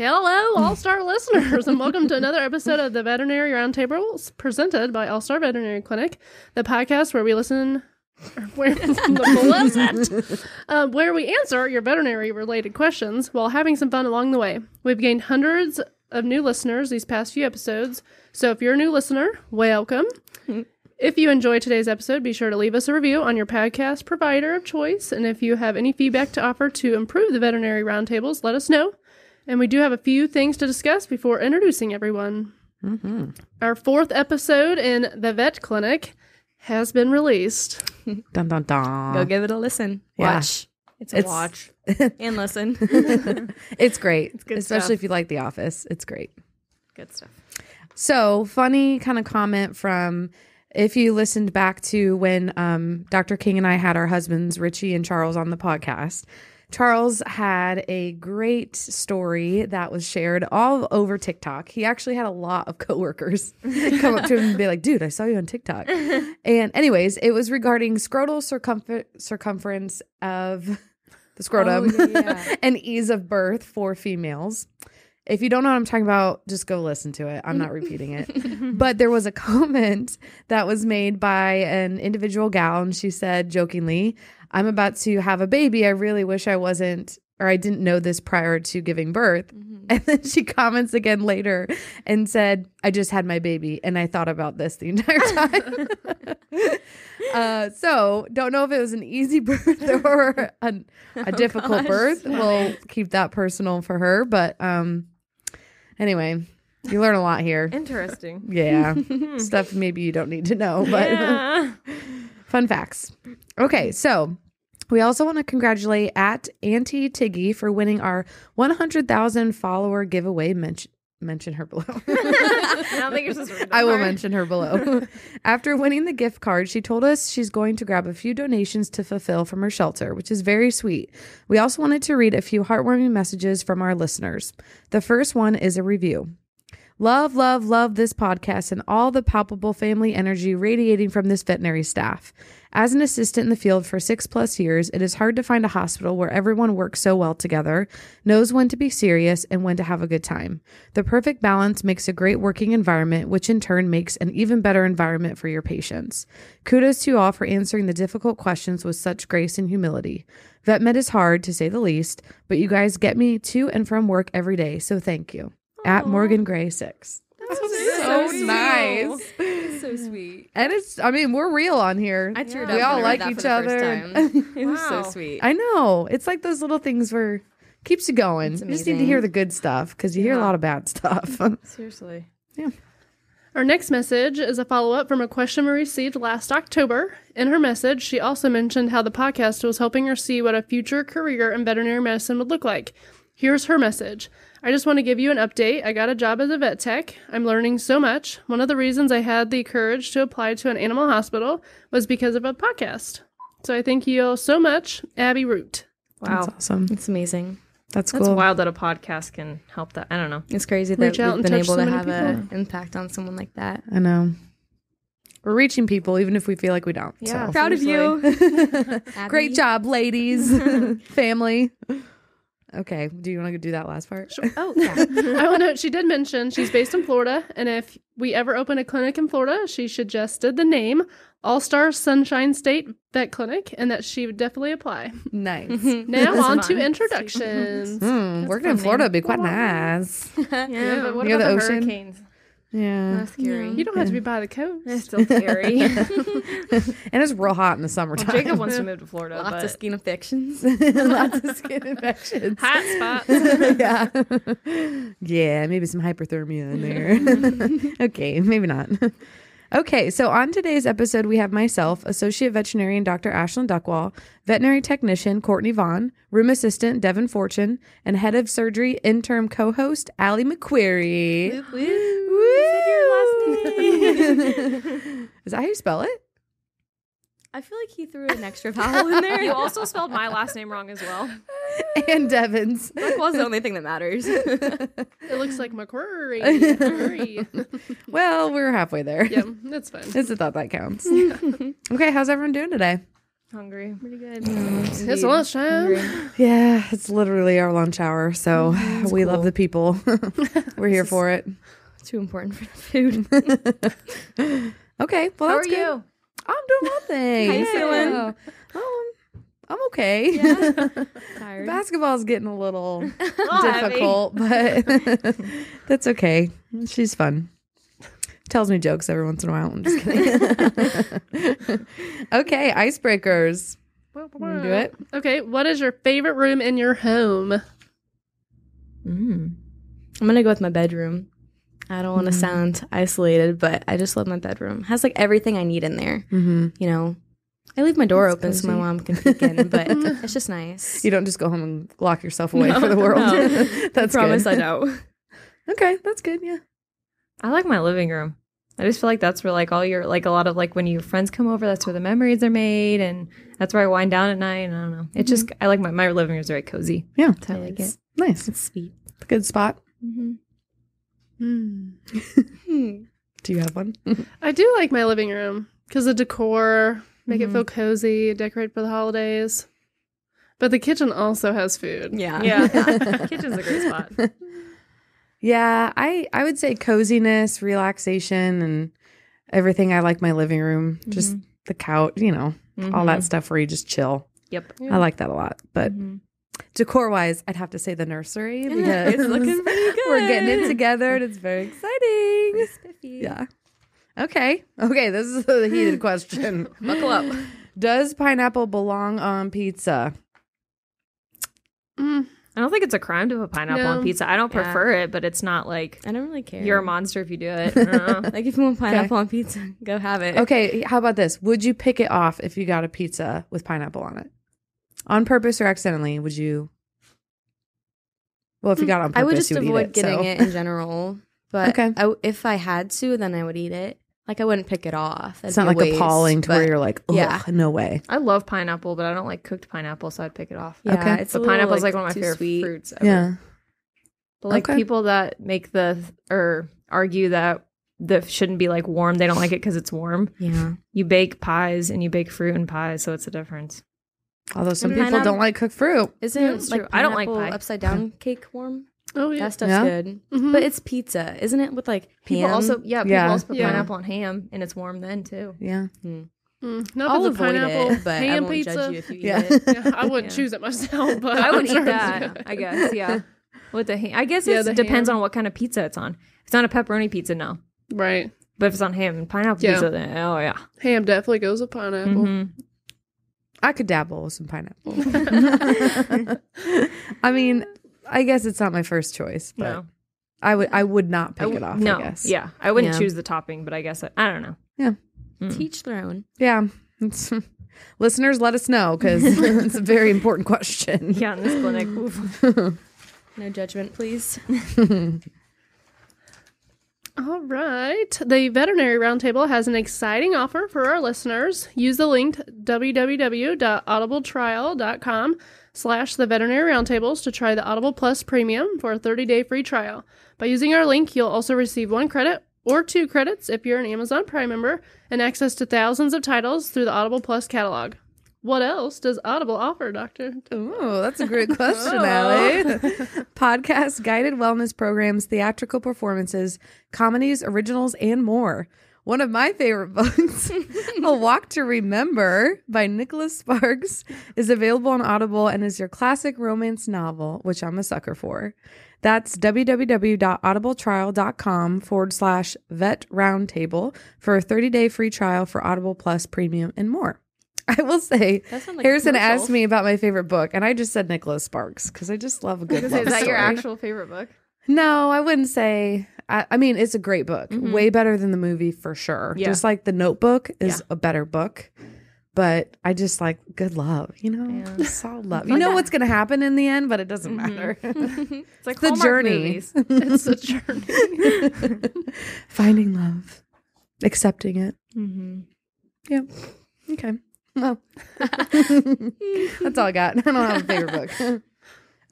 Hello, All-Star listeners, and welcome to another episode of the Veterinary Roundtable presented by All-Star Veterinary Clinic, the podcast where we listen... where we answer your veterinary-related questions while having some fun along the way. We've gained hundreds of new listeners these past few episodes, so if you're a new listener, welcome. If you enjoyed today's episode, be sure to leave us a review on your podcast provider of choice, and if you have any feedback to offer to improve the Veterinary Roundtables, let us know. And we do have a few things to discuss before introducing everyone. Mm-hmm. Our 4th episode in the vet clinic has been released. Dun, dun, dun. Go give it a listen. Yeah. Watch. It's watch and listen. It's great. It's good especially stuff. if you like The Office. It's great. Good stuff. So, funny kind of comment from if you listened back to when Dr. King and I had our husbands, Richie and Charles, on the podcast. Charles had a great story that was shared all over TikTok. He actually had a lot of coworkers come up to him and be like, dude, I saw you on TikTok. And anyways, it was regarding scrotal circumference of the scrotum and ease of birth for females. If you don't know what I'm talking about, just go listen to it. I'm not repeating it. But there was a comment that was made by an individual gal, and she said jokingly, I'm about to have a baby. I really wish I wasn't, or I didn't know this prior to giving birth. Mm-hmm. And then she comments again later and said, I just had my baby and I thought about this the entire time. So don't know if it was an easy birth or a difficult birth. We'll keep that personal for her. But anyway, you learn a lot here. Interesting. Yeah. Stuff maybe you don't need to know, but fun facts. Okay, so we also want to congratulate at Auntie Tiggy for winning our 100,000 follower giveaway. Mention her below. I don't think you're supposed to read that I will part. mention her below. After winning the gift card, she told us she's going to grab a few donations to fulfill from her shelter, which is very sweet. We also wanted to read a few heartwarming messages from our listeners. The first one is a review. Love, love, love this podcast and all the palpable family energy radiating from this veterinary staff. As an assistant in the field for 6+ years, it is hard to find a hospital where everyone works so well together, knows when to be serious and when to have a good time. The perfect balance makes a great working environment, which in turn makes an even better environment for your patients. Kudos to you all for answering the difficult questions with such grace and humility. Vet med is hard, to say the least, but you guys get me to and from work every day, so thank you. At Morgan Gray 6. That's so nice. It's so sweet. And it's, I mean, we're real on here. I teared We up all when I like read that each for the first other. time. It was Wow. so sweet. I know. It's like those little things where keeps you going. You It's just need to amazing. hear the good stuff because you hear a lot of bad stuff. Seriously. Yeah. Our next message is a follow-up from a question we received last October. In her message, she also mentioned how the podcast was helping her see what a future career in veterinary medicine would look like. Here's her message. I just want to give you an update. I got a job as a vet tech. I'm learning so much. One of the reasons I had the courage to apply to an animal hospital was because of a podcast. So I thank you all so much, Abbey Root. Wow. That's awesome. It's amazing. That's That's cool. wild that a podcast can help that. I don't know. It's crazy Reach that out we've and been touch able so to many have an impact on someone like that. I know. We're reaching people even if we feel like we don't. Yeah. So. Proud of you. Great Abby. job, ladies. Family. Okay. Do you want to do that last part? Sure. Oh, yeah. I want to. She did mention she's based in Florida, and if we ever open a clinic in Florida, she suggested the name All-Star Sunshine State Vet Clinic, and that she would definitely apply. Nice. Now on to fun. introductions. Working in Florida would be quite nice. Yeah, but what Near about the the ocean? hurricanes? Yeah. That's scary. You don't have to be by the coast. It's still scary. And it's real hot in the summertime. Jacob wants to move to Florida, Lots but of skin infections. Lots of skin infections. Hot spots. Yeah. Yeah, maybe some hyperthermia in there. Okay, maybe not. Okay, so on today's episode, we have myself, Associate Veterinarian Dr. Ashlyn Duckwall, Veterinary Technician Courtney Vaughn, Room Assistant Devin Fortune, and Head of Surgery Interim Co-host Allie McQuarrie. Woo, woo. Woo! Is that how you spell it? I feel like he threw an extra vowel in there. you also spelled my last name wrong as well. And Devin's. That was the only thing that matters. It looks like McQuarrie. McQuarrie. Well, we're halfway there. Yeah, that's fine. It's a thought that counts. Okay, how's everyone doing today? Hungry. Pretty good. It's lunchtime. Yeah, it's literally our lunch hour, so we love cool. the people. We're here for it. Too important for the food. Okay, well, How that's are good. you? I'm doing well, thanks. How you feeling? Yeah. I'm okay. Tired. Basketball's getting a little heavy. difficult, but that's okay. She's fun. Tells me jokes every once in a while. I'm just kidding. Okay, icebreakers. Wanna do it? Okay, what is your favorite room in your home? I'm gonna go with my bedroom. I don't want to sound isolated, but I just love my bedroom. It has like everything I need in there. Mm-hmm. You know, I leave my door open so my cozy. mom can peek in, but it's just nice. You don't just go home and lock yourself away for the world. No. That's Promise good. I don't. Okay, that's good. Yeah. I like my living room. I just feel like that's where like all your like a lot of like when your friends come over, that's where the memories are made, and that's where I wind down at night. And I don't know. It's just I like my living room is very cozy. Yeah. I like it. Nice. It's sweet. Good spot. Hmm. Do you have one? I do like my living room because the decor, make it feel cozy, decorate for the holidays. But the kitchen also has food. Yeah. Yeah, kitchen's a great spot. Yeah, I would say coziness, relaxation, and everything. I like my living room. Just the couch, all that stuff where you just chill. Yep. I like that a lot. But decor-wise, I'd have to say the nursery because It's looking pretty good. we're getting it together and it's very exciting. Spiffy. Yeah. Okay, this is the heated question. Buckle up. Does pineapple belong on pizza? I don't think it's a crime to put pineapple No. on pizza. I don't prefer it, but it's not like I don't really care. you're a monster if you do it. I don't know. Like if you want pineapple on pizza, go have it. Okay, how about this? Would you pick it off if you got a pizza with pineapple on it? On purpose or accidentally, would you? Well, if you got it on purpose, I would just you would avoid eat it, getting so. it in general. But Okay. if I had to, then I would eat it. Like I wouldn't pick it off. That'd It's not be like waste, appalling to where but you're like, oh, yeah. no way. I love pineapple, but I don't like cooked pineapple, so I'd pick it off. Yeah, Okay. it's But a little, pineapple's like one of my too favorite sweet. fruits ever. Yeah. But like Okay. people that make or argue that the shouldn't be like warm, they don't like it because it's warm. Yeah. You bake pies and you bake fruit and pies, so it's a difference. Although some And people pineapple- don't like cooked fruit. Isn't it's like true. I don't like pineapple pie. upside down cake warm? Oh, yeah. That stuff's Yeah? good. Mhm. But it's pizza, isn't it? With like People ham? also people Yeah. also put Yeah. pineapple on ham, and it's warm then too. Yeah. No, I'll if it's a avoid pineapple it, but I ham won't pizza. judge you if you eat Yeah. it. Yeah, I wouldn't Yeah. choose it myself, but I would I'm eat sure it's that. good. I guess, yeah. With the ham, I guess Yeah, it the depends ham. on what kind of pizza it's on. If it's on a pepperoni pizza, no. Right. But if it's on ham and pineapple Yeah. pizza, then oh yeah. Ham definitely goes with pineapple. Mhm. I could dabble with some pineapple. I mean, I guess it's not my first choice, but No, I would not pick it off, no, I guess. yeah. I wouldn't Yeah. choose the topping, but I guess I don't know. Teach their own. Yeah. Listeners, let us know because it's a very important question. Yeah, in this clinic. Oof. No judgment, please. All right. The Veterinary Roundtable has an exciting offer for our listeners. Use the link www.audibletrial.com/the Veterinary Roundtables to try the Audible Plus Premium for a 30-day free trial. By using our link, you'll also receive 1 credit or 2 credits if you're an Amazon Prime member and access to thousands of titles through the Audible Plus catalog. What else does Audible offer, Doctor? Oh, that's a great question, Allie. Podcasts, guided wellness programs, theatrical performances, comedies, originals, and more. One of my favorite books, A Walk to Remember by Nicholas Sparks, is available on Audible and is your classic romance novel, which I'm a sucker for. That's www.audibletrial.com/vet roundtable for a 30-day free trial for Audible Plus Premium and more. I will say, That sounds like a Harrison commercial. asked me about my favorite book, and I just said Nicholas Sparks because I just love a good love Is that your story. actual favorite book? No, I wouldn't say. I mean, it's a great book. Way better than the movie for sure. Yeah. Just like The Notebook is a better book. But I just like good love, Yeah. solid love. You know what's going to happen in the end, but it doesn't matter. It's like the Hallmark journey. movies. It's a journey. Finding love, accepting it. Mm-hmm. Yep. Okay. Well, that's all I got. I don't have a favorite book.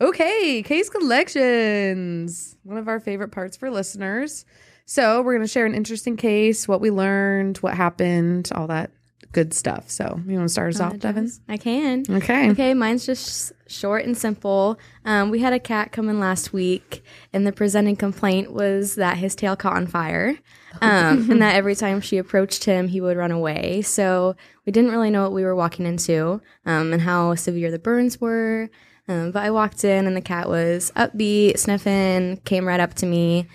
Okay, case collections. One of our favorite parts for listeners. So we're going to share an interesting case, what we learned, what happened, all that good stuff. So you want to start us off, Devin? I can. Okay. Okay, mine's just short and simple. We had a cat come in last week, and the presenting complaint was that his tail caught on fire, and that every time she approached him, he would run away. So we didn't really know what we were walking into, and how severe the burns were. But I walked in, and the cat was upbeat, sniffing, came right up to me.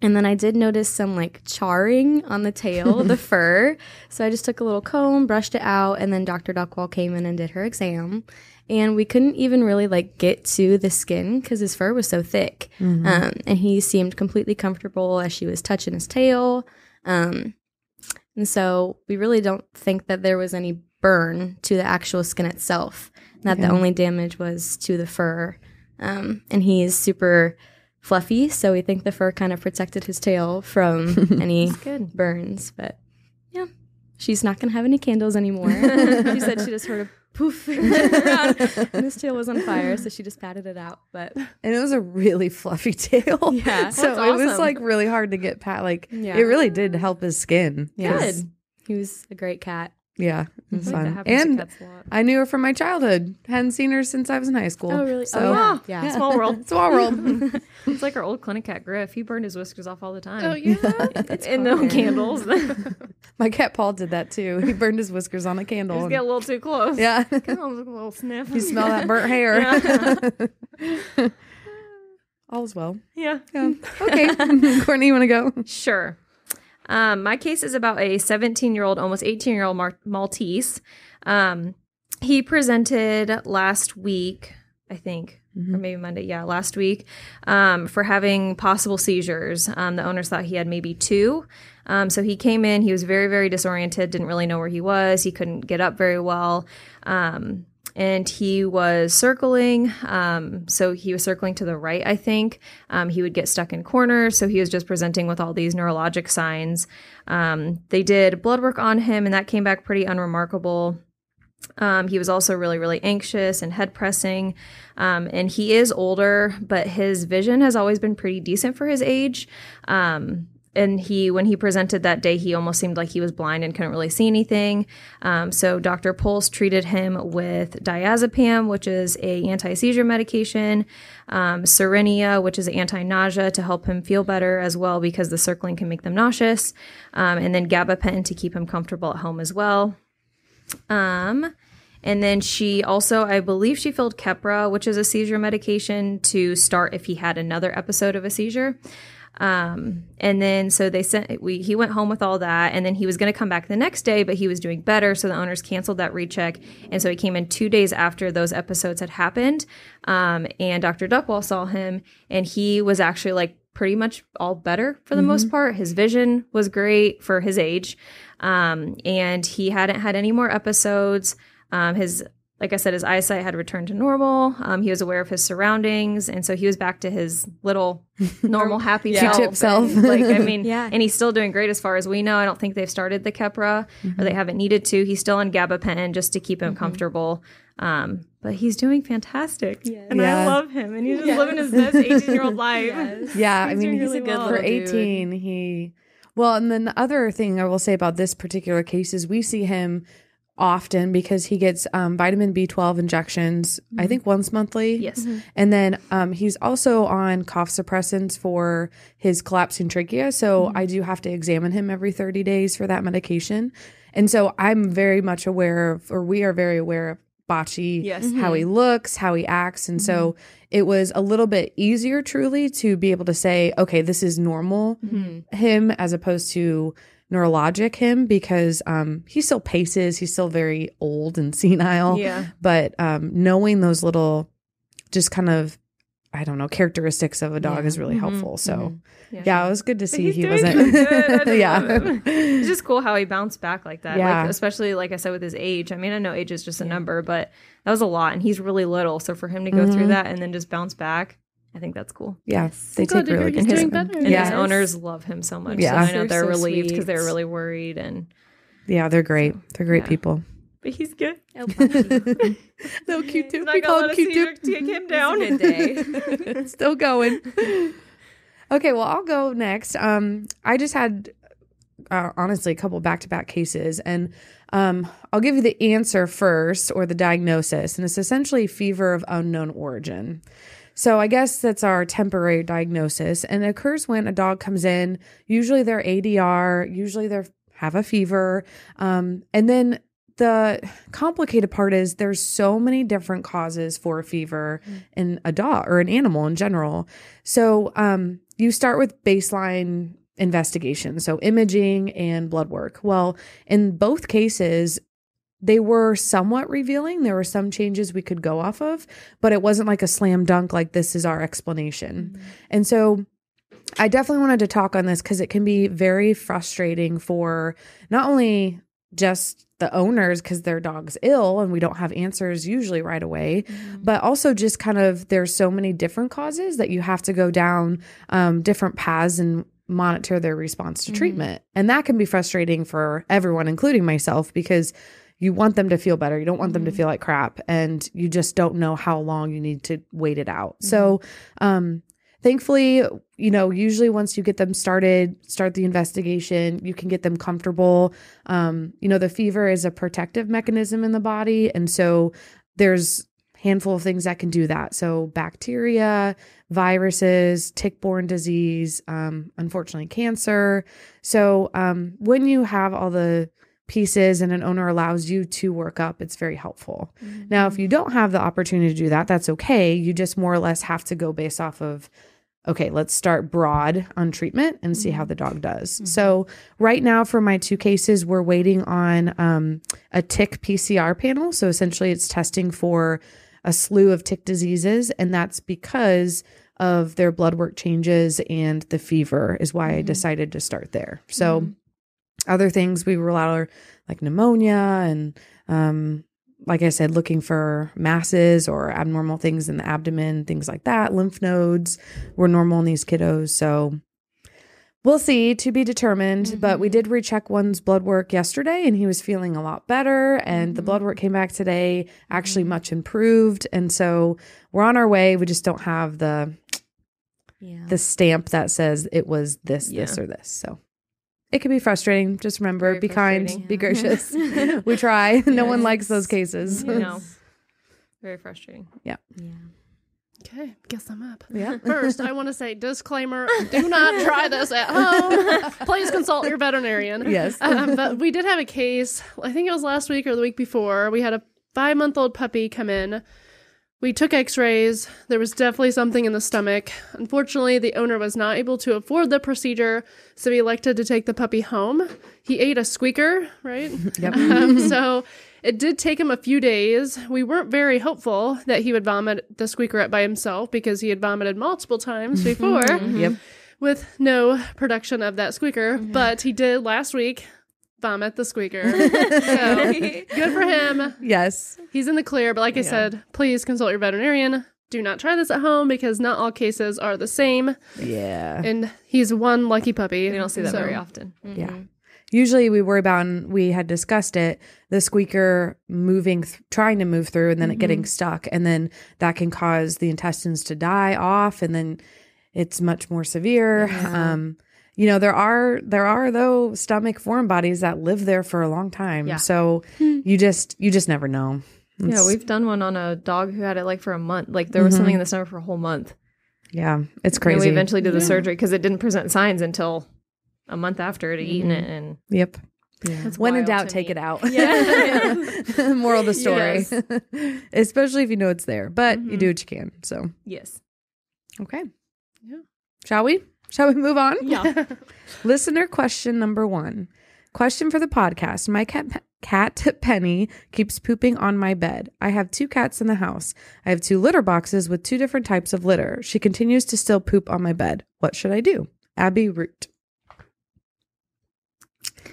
And then I did notice some like charring on the tail, the fur. So I just took a little comb, brushed it out, and then Dr. Duckwall came in and did her exam. And we couldn't even really like get to the skin because his fur was so thick. And he seemed completely comfortable as she was touching his tail. And so we really don't think that there was any burn to the actual skin itself. That the only damage was to the fur. And he's super fluffy, so we think the fur kind of protected his tail from any burns. But yeah, she's not gonna have any candles anymore. She said she just heard a poof around, and his tail was on fire, so she just patted it out. But And it was a really fluffy tail. Yeah. So That's it was awesome. like really hard to get it really did help his skin. Good. He was a great cat. Yeah, it was That fun. happens to And cats a lot. I knew her from my childhood. Hadn't seen her since I was in high school. Oh, really? So Oh, yeah. Small world. Small world. It's like our old clinic cat Griff. He burned his whiskers off all the time. Oh, yeah. And no candles. My cat Paul did that too. He burned his whiskers on a candle. Just get a little too close. Yeah. Come on, a little sniff. You smell that burnt hair. Yeah. All's well. Yeah. Yeah. Okay. Courtney, you want to go? Sure. My case is about a 17-year-old, almost 18-year-old Maltese. He presented last week, I think, or maybe Monday. Yeah, last week, for having possible seizures. The owners thought he had maybe 2. So he came in. He was very, very disoriented, didn't really know where he was. He couldn't get up very well. And he was circling. So he was circling to the right, I think. He would get stuck in corners. So he was just presenting with all these neurologic signs. They did blood work on him, and that came back pretty unremarkable. He was also really, really anxious and head pressing. And he is older, but his vision has always been pretty decent for his age. And when he presented that day, he almost seemed like he was blind and couldn't really see anything. So Dr. Pulse treated him with diazepam, which is a anti-seizure medication, Serenia, which is anti-nausea to help him feel better as well because the circling can make them nauseous, and then gabapentin to keep him comfortable at home as well. And then she also, I believe she filled Keppra, which is a seizure medication, to start if he had another episode of a seizure. And then so he went home with all that, and then he was going to come back the next day, but he was doing better. So the owners canceled that recheck. And so he came in 2 days after those episodes had happened. And Dr. Duckwall saw him, and he was actually like pretty much all better for the most part. His vision was great for his age. And he hadn't had any more episodes. Like I said, his eyesight had returned to normal. He was aware of his surroundings. And so he was back to his little normal, happy Q-tip self. And, Yeah. and he's still doing great as far as we know. I don't think they've started the Keppra or they haven't needed to. He's still on gabapentin just to keep him comfortable. But he's doing fantastic. Yes. And I love him. And he's just living his best 18-year-old life. Yes. Yeah, He's I mean, doing really well. for 18, and then the other thing I will say about this particular case is we see him often because he gets vitamin B12 injections, I think once monthly. Yes. And then he's also on cough suppressants for his collapsing trachea. So I do have to examine him every 30 days for that medication. And so I'm very much aware of, or we are very aware of Bocce, Yes. how he looks, how he acts. And so it was a little bit easier truly to be able to say, okay, this is normal him as opposed to neurologic him, because he still paces, he's still very old and senile. Yeah. But knowing those little just kind of, I don't know, characteristics of a dog is really helpful. So yeah, it was good to see He's he doing wasn't. good. I just Yeah. love him. It's just cool how he bounced back like that. Yeah. Like, especially, like I said, with his age. I mean, I know age is just a number, but that was a lot. And he's really little. So for him to go through that and then just bounce back, I think that's cool. Yeah, they glad take to hear really he's good doing care of him. better. And Yeah. his owners love him so much. Yeah. So I know They're they're so relieved sweet. because they were really worried. Yeah, they're great. They're great Yeah. people. But he's good. No Q-tip. He's We not call going him to let a seizure Q-tip. take him down. Good day. Still going. Okay, well, I'll go next. I just had honestly a couple back-to-back cases. And I'll give you the answer first, or the diagnosis. And it's essentially fever of unknown origin. So I guess that's our temporary diagnosis. And it occurs when a dog comes in, usually they're ADR, usually they have a fever. And then the complicated part is there's so many different causes for a fever in a dog or an animal in general. So you start with baseline investigation, so imaging and blood work. Well, in both cases, they were somewhat revealing. There were some changes we could go off of, but it wasn't like a slam dunk, like this is our explanation. And so I definitely wanted to talk on this because it can be very frustrating for not only just the owners because their dog's ill and we don't have answers usually right away, but also just kind of there's so many different causes that you have to go down different paths and monitor their response to treatment. And that can be frustrating for everyone, including myself, because you want them to feel better. You don't want them to feel like crap. And you just don't know how long you need to wait it out. So thankfully, usually once you get them started, start the investigation, you can get them comfortable. The fever is a protective mechanism in the body. And so there's a handful of things that can do that. So bacteria, viruses, tick-borne disease, unfortunately cancer. So when you have all the pieces and an owner allows you to work up, it's very helpful. Now, if you don't have the opportunity to do that, that's okay. You just more or less have to go based off of, okay, let's start broad on treatment and see how the dog does. So right now for my 2 cases, we're waiting on a tick PCR panel. So essentially it's testing for a slew of tick diseases. And that's because of their blood work changes and the fever is why I decided to start there. So other things we rule out are like pneumonia and, like I said, looking for masses or abnormal things in the abdomen, things like that. Lymph nodes were normal in these kiddos. So we'll see, to be determined. But we did recheck one's blood work yesterday and he was feeling a lot better. And the blood work came back today, actually much improved. And so we're on our way. We just don't have the stamp that says it was this or this. So it can be frustrating. Just remember, Very be kind, be gracious. We try. No one likes those cases. No. Very frustrating. Yeah. Okay, guess I'm up. Yeah. First, I want to say disclaimer: do not try this at home. Please consult your veterinarian. Yes. But we did have a case. I think it was last week or the week before. We had a 5-month-old puppy come in. We took x-rays. There was definitely something in the stomach. Unfortunately, the owner was not able to afford the procedure, so he elected to take the puppy home. He ate a squeaker, right? Yep. So it did take him a few days. We weren't very hopeful that he would vomit the squeaker up by himself because he had vomited multiple times before with no production of that squeaker. But he did last week vomit the squeaker. So good for him. Yes. He's in the clear, but like I said, please consult your veterinarian. Do not try this at home because not all cases are the same. Yeah. And he's one lucky puppy. We don't see that very often. Yeah. Usually we worry about, and we had discussed it, the squeaker trying to move through and then it getting stuck. And then that can cause the intestines to die off. And then it's much more severe. There are though stomach foreign bodies that live there for a long time. Yeah. So you just never know. We've done one on a dog who had it like for a month. Like there was something in the stomach for a whole month. Yeah, it's crazy. And we eventually did the surgery because it didn't present signs until a month after it had eaten it. And yep. When in doubt, take it out. Yeah. Moral of the story. Yes. Especially if you know it's there. But you do what you can. So yes. Okay. Yeah. Shall we move on? Yeah. Listener question number 1. Question for the podcast. My cat Penny keeps pooping on my bed. I have 2 cats in the house. I have 2 litter boxes with 2 different types of litter. She continues to still poop on my bed. What should I do? Abbey Root.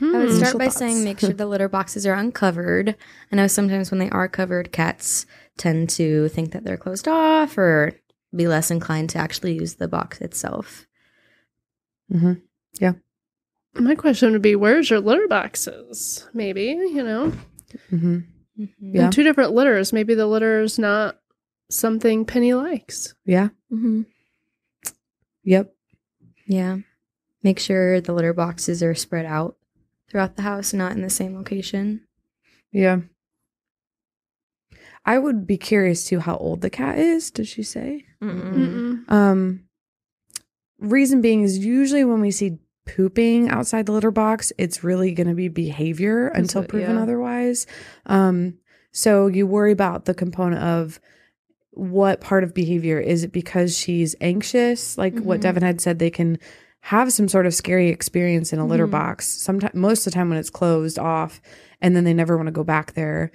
I would start by thoughts. saying make sure the litter boxes are uncovered. I know sometimes when they are covered, cats tend to think that they're closed off or be less inclined to actually use the box itself. Yeah. My question would be, where's your litter boxes? Maybe, Yeah. And 2 different litters. Maybe the litter's not something Penny likes. Yeah. Yep. Yeah. make sure the litter boxes are spread out throughout the house, not in the same location. Yeah. I would be curious too how old the cat is. Did she say? Reason being is usually when we see pooping outside the litter box, it's really going to be behavior until proven otherwise. So you worry about the component of what part of behavior. Is it because she's anxious? Like what Devin had said, they can have some sort of scary experience in a litter box. Sometimes, most of the time when it's closed off, and then they never want to go back there.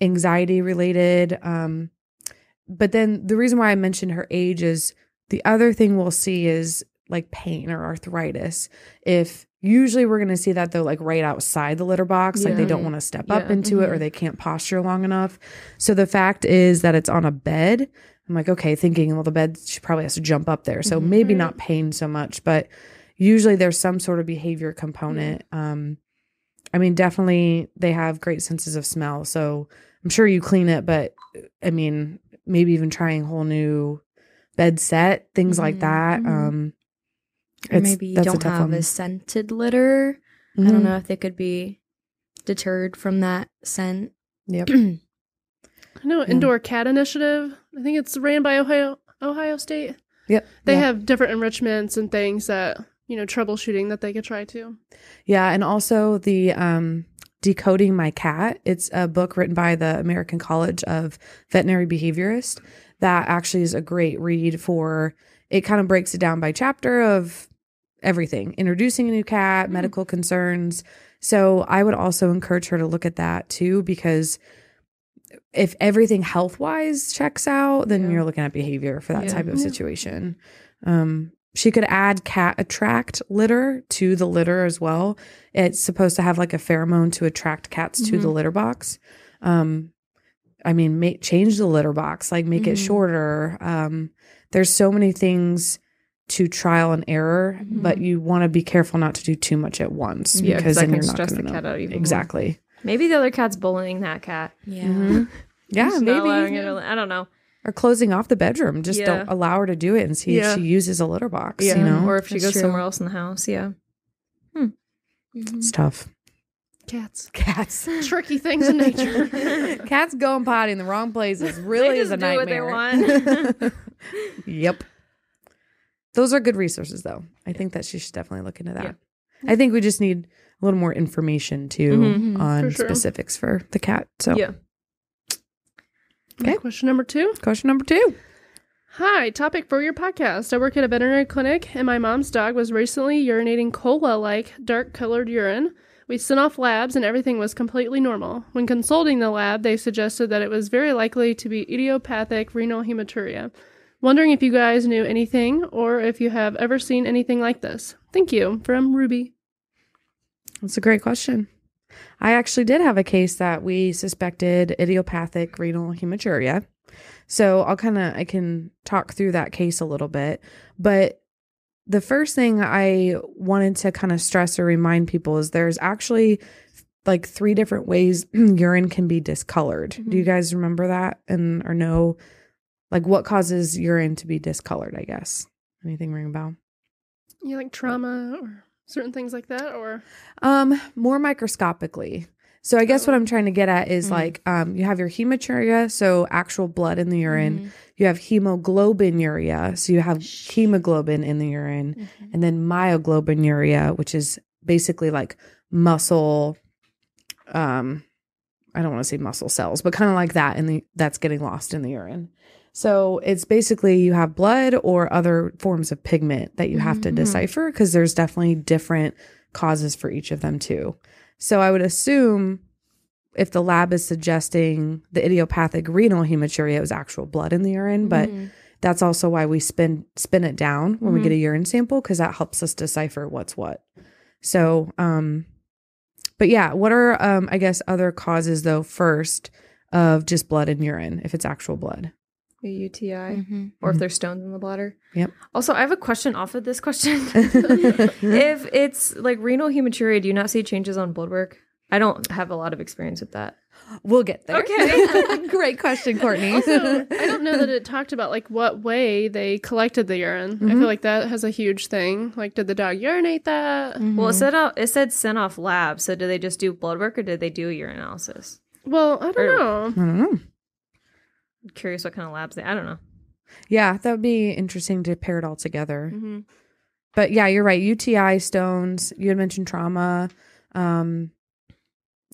Anxiety related. But then the reason why I mentioned her age is the other thing we'll see is like pain or arthritis. If usually we're going to see that though, like right outside the litter box, like they don't want to step up into it or they can't posture long enough. So the fact is that it's on a bed. I'm like, okay, thinking, well, the bed, she probably has to jump up there. So maybe not pain so much, but usually there's some sort of behavior component. I mean, definitely they have great senses of smell. So I'm sure you clean it, but I mean, maybe even trying a whole new bed set, things like that. Or maybe you don't have a scented litter. I don't know if they could be deterred from that scent. Yep. I know Indoor Cat Initiative. I think it's ran by Ohio State. Yep. They have different enrichments and things that, troubleshooting that they could try too. Yeah. And also the Decoding My Cat. It's a book written by the American College of Veterinary Behaviorists. That actually is a great read for, it kind of breaks it down by chapter of everything, introducing a new cat, medical concerns. So I would also encourage her to look at that too, because if everything health-wise checks out, then you're looking at behavior for that type of situation. She could add cat attract litter to the litter as well. It's supposed to have like a pheromone to attract cats to the litter box. I mean, change the litter box, like make it shorter. There's so many things to trial and error, but you want to be careful not to do too much at once because then you're not going to know. Cat out even exactly. More. Maybe the other cat's bullying that cat. Yeah, maybe. I don't know. Or closing off the bedroom. Just don't allow her to do it and see if she uses a litter box. Or if she goes somewhere else in the house. Yeah. It's tough. Cats. Tricky things in nature. Cats going potty in the wrong places really is a nightmare. What they want. Yep. Those are good resources, though. I think that she should definitely look into that. Yeah. I think we just need a little more information, too, on specifics for the cat. So, Okay. Question number 2. Hi, topic for your podcast. I work at a veterinary clinic, and my mom's dog was recently urinating cola-like dark-colored urine. We sent off labs, and everything was completely normal. When consulting the lab, they suggested that it was very likely to be idiopathic renal hematuria. Wondering if you guys knew anything, or if you have ever seen anything like this. Thank you. From Ruby. That's a great question. I actually did have a case that we suspected idiopathic renal hematuria. So I can talk through that case a little bit. But the first thing I wanted to kind of stress or remind people is there's actually like 3 different ways urine can be discolored. Do you guys remember that or know like what causes urine to be discolored, I guess? Anything ring a bell? Yeah, like trauma or certain things like that, or more microscopically. So I guess what I'm trying to get at is like you have your hematuria, so actual blood in the urine. You have hemoglobinuria, so you have hemoglobin in the urine, and then myoglobinuria, which is basically like muscle. I don't want to say muscle cells, but kind of like that, that's getting lost in the urine. So it's basically you have blood or other forms of pigment that you have to decipher because there's definitely different causes for each of them too. So I would assume if the lab is suggesting the idiopathic renal hematuria, it was actual blood in the urine, but that's also why we spin it down when we get a urine sample because that helps us decipher what's what. So, but yeah, what are, I guess, other causes though first of just blood in urine if it's actual blood? A UTI, or if there's stones in the bladder. Yep. Also, I have a question off of this question. If it's like renal hematuria, do you not see changes on blood work? I don't have a lot of experience with that. We'll get there. Okay. Great question, Courtney. Also, I don't know that it talked about like what way they collected the urine. I feel like that has a huge thing. Like, did the dog urinate that? Well, it said sent off lab. So did they just do blood work or did they do a urinalysis? Well, I don't know. I don't know. I'm curious what kind of labs I don't know. Yeah, that would be interesting to pair it all together. Mm-hmm. But yeah, you're right. UTI, stones, you had mentioned trauma.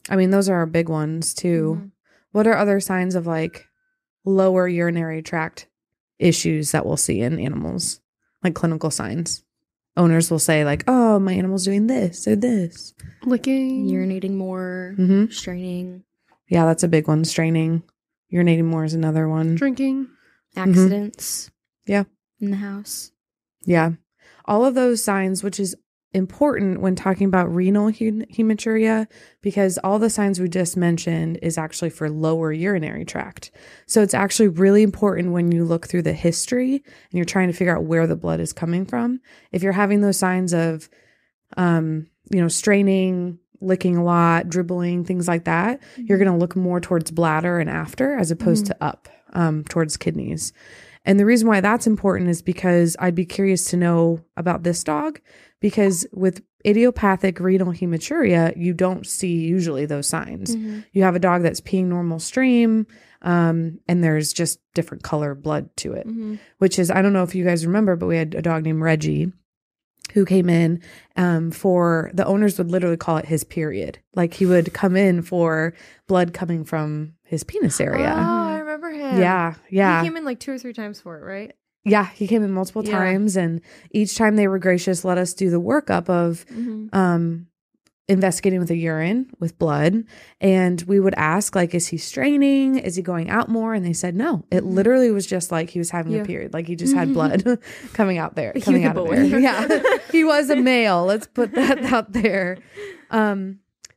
I mean, those are our big ones too. Mm-hmm. What are other signs of like lower urinary tract issues that we'll see in animals? Like clinical signs. Owners will say like, oh, my animal's doing this or this. Licking. Urinating more, straining, Yeah, that's a big one. Straining. Urinating more is another one. Drinking. accidents. Yeah. In the house. Yeah. All of those signs, which is important when talking about renal hematuria, because all the signs we just mentioned is actually for lower urinary tract. So it's actually really important when you look through the history and you're trying to figure out where the blood is coming from. If you're having those signs of, straining, licking a lot, dribbling, things like that, you're going to look more towards bladder and after as opposed to up towards kidneys. And the reason why that's important is because I'd be curious to know about this dog, because with idiopathic renal hematuria, you don't see usually those signs. You have a dog that's peeing normal stream, and there's just different color blood to it, which is, I don't know if you guys remember, but we had a dog named Reggie who came in for, the owners would literally call it his period. Like he would come in for blood coming from his penis area. Oh, I remember him. Yeah. He came in like 2 or 3 times for it, right? Yeah, he came in multiple times, and each time they were gracious, let us do the workup of investigating with the urine, with blood, and we would ask, like, is he straining? Is he going out more? And they said no. It literally was just like he was having a period, like he just had blood coming out there, coming out of there. Yeah, he was a male. Let's put that out there.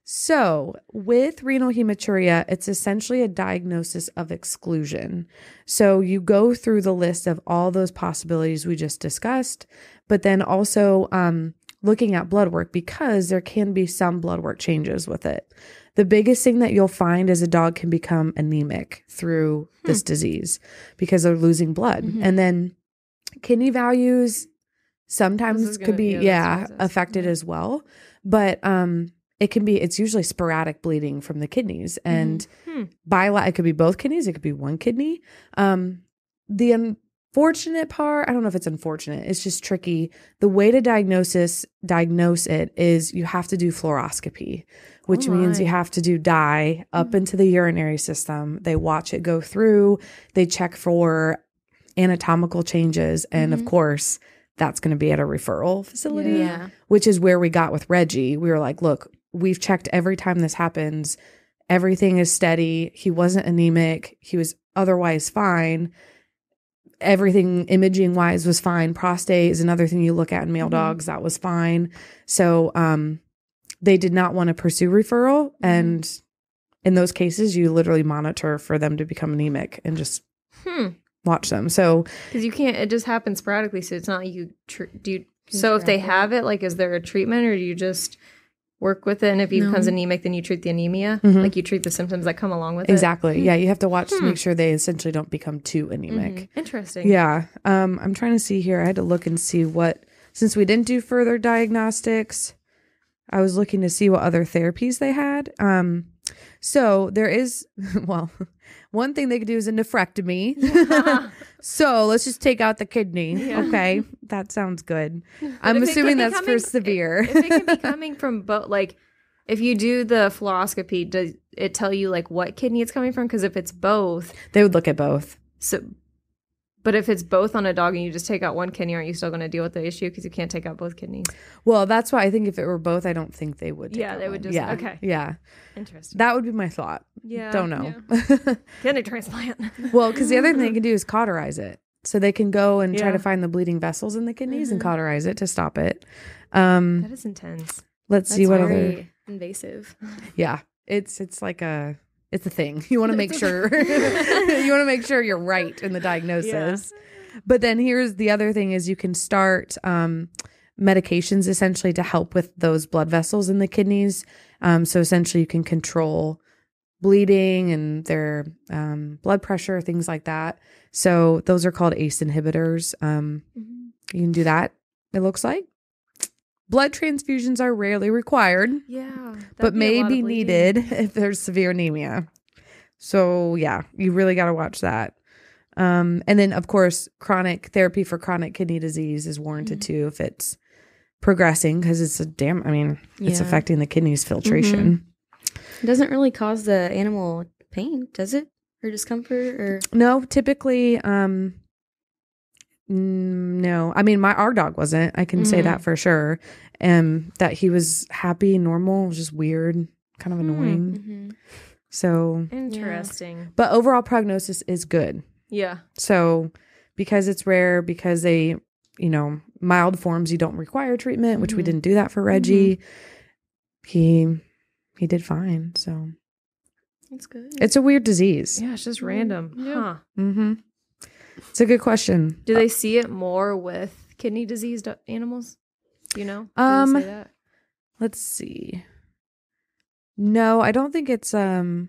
So with renal hematuria, it's essentially a diagnosis of exclusion. So you go through the list of all those possibilities we just discussed, but then also looking at blood work, because there can be some blood work changes with it. The biggest thing that you'll find is a dog can become anemic through this disease because they're losing blood. And then kidney values sometimes could be, affected as well. But it's usually sporadic bleeding from the kidneys, and it could be both kidneys. It could be one kidney. The unfortunate part, I don't know if it's unfortunate, it's just tricky. The way to diagnose it is you have to do fluoroscopy, which means you have to do dye up into the urinary system. They watch it go through, they check for anatomical changes. And of course, that's going to be at a referral facility, which is where we got with Reggie. We were like, look, we've checked every time this happens. Everything is steady. He wasn't anemic. He was otherwise fine. Everything imaging wise was fine. Prostate is another thing you look at in male dogs. That was fine. So they did not want to pursue referral. And in those cases, you literally monitor for them to become anemic and just watch them. So because you can't, it just happens sporadically. So it's not like so if they have it, like, is there a treatment, or do you just work with it? And if he becomes anemic, then you treat the anemia, like you treat the symptoms that come along with it. Exactly. Yeah. You have to watch to make sure they essentially don't become too anemic. Interesting. Yeah. I'm trying to see here. I had to look and see since we didn't do further diagnostics, I was looking to see what other therapies they had. So there is, one thing they could do is a nephrectomy. So let's just take out the kidney. Yeah. Okay. That sounds good. I'm assuming that's for severe. If it can be coming from both, like if you do the fluoroscopy, does it tell you like what kidney it's coming from? Because if it's both. They would look at both. But if it's both on a dog and you just take out one kidney, aren't you still going to deal with the issue? Because you can't take out both kidneys. Well, that's why I think if it were both, I don't think they would. They would just. Okay. Yeah. Interesting. That would be my thought. Yeah. Don't know. Yeah. Kidney transplant. Well, because the other thing they can do is cauterize it. So they can go and try to find the bleeding vessels in the kidneys and cauterize it to stop it. That is intense. Let's see what other invasive. Yeah. It's like it's a thing. You want to make sure you're right in the diagnosis. Yeah. But then here's the other thing is you can start medications essentially to help with those blood vessels in the kidneys. So essentially you can control bleeding and their blood pressure, things like that. So those are called ACE inhibitors. You can do that, it looks like. Blood transfusions are rarely required, but may be needed if there's severe anemia. So yeah, you really got to watch that. And then of course, chronic therapy for chronic kidney disease is warranted too if it's progressing, because it's it's affecting the kidneys filtration. It doesn't really cause the animal pain, does it? Or discomfort or No, typically no. I mean, our dog wasn't. I can say that for sure. That he was happy, normal, just weird, kind of annoying. So interesting. But overall prognosis is good. Yeah. So because it's rare, because they, mild forms, you don't require treatment, which we didn't do that for Reggie. He did fine. So that's good. it's a weird disease. Yeah, it's just random. Huh. It's a good question. Do they see it more with kidney diseased animals? Do you know? Do they say that? Let's see. No, I don't think it's like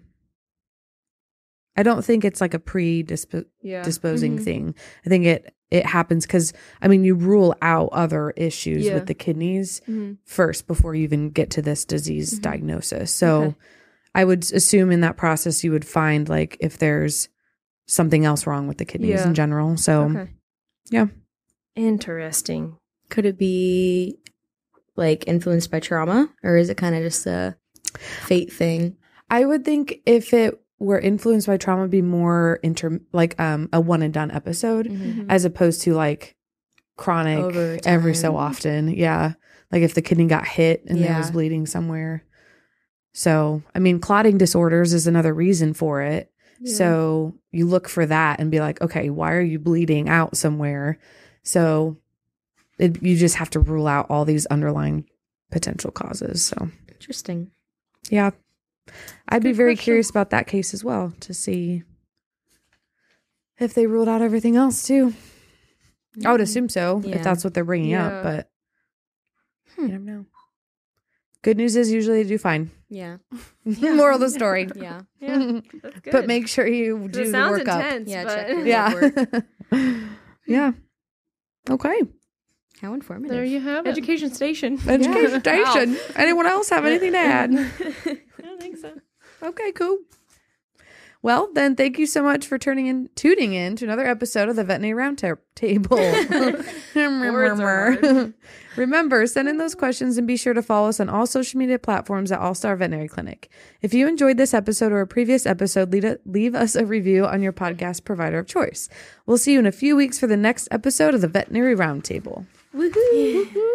a predisposing thing. I think it happens because you rule out other issues with the kidneys first before you even get to this disease diagnosis. So I would assume in that process you would find like if there's something else wrong with the kidneys in general. So yeah. Interesting. Could it be like influenced by trauma, or is it kind of just a fate thing? I would think if it were influenced by trauma, it'd be more a one and done episode, as opposed to like chronic every so often. Yeah. Like if the kidney got hit and there was bleeding somewhere. So, clotting disorders is another reason for it. Yeah. So you look for that and be like, okay, why are you bleeding out somewhere? So you just have to rule out all these underlying potential causes. So interesting. Yeah. I'd be very curious about that case as well, to see if they ruled out everything else too. I would assume so, if that's what they're bringing up, but you never know. Good news is usually they do fine. Yeah. Moral of the story. Yeah. Yeah. That's good. But make sure you do the workup. Yeah, but... check your blood work. Yeah. Okay. How informative. There you have it. Education station. Education station. Wow. Anyone else have anything to add? I don't think so. Okay, cool. Well, then thank you so much for tuning in to another episode of the Veterinary Roundtable. Remember, send in those questions and be sure to follow us on all social media platforms at All Star Veterinary Clinic. If you enjoyed this episode or a previous episode, leave us a review on your podcast provider of choice. We'll see you in a few weeks for the next episode of the Veterinary Roundtable. Woohoo!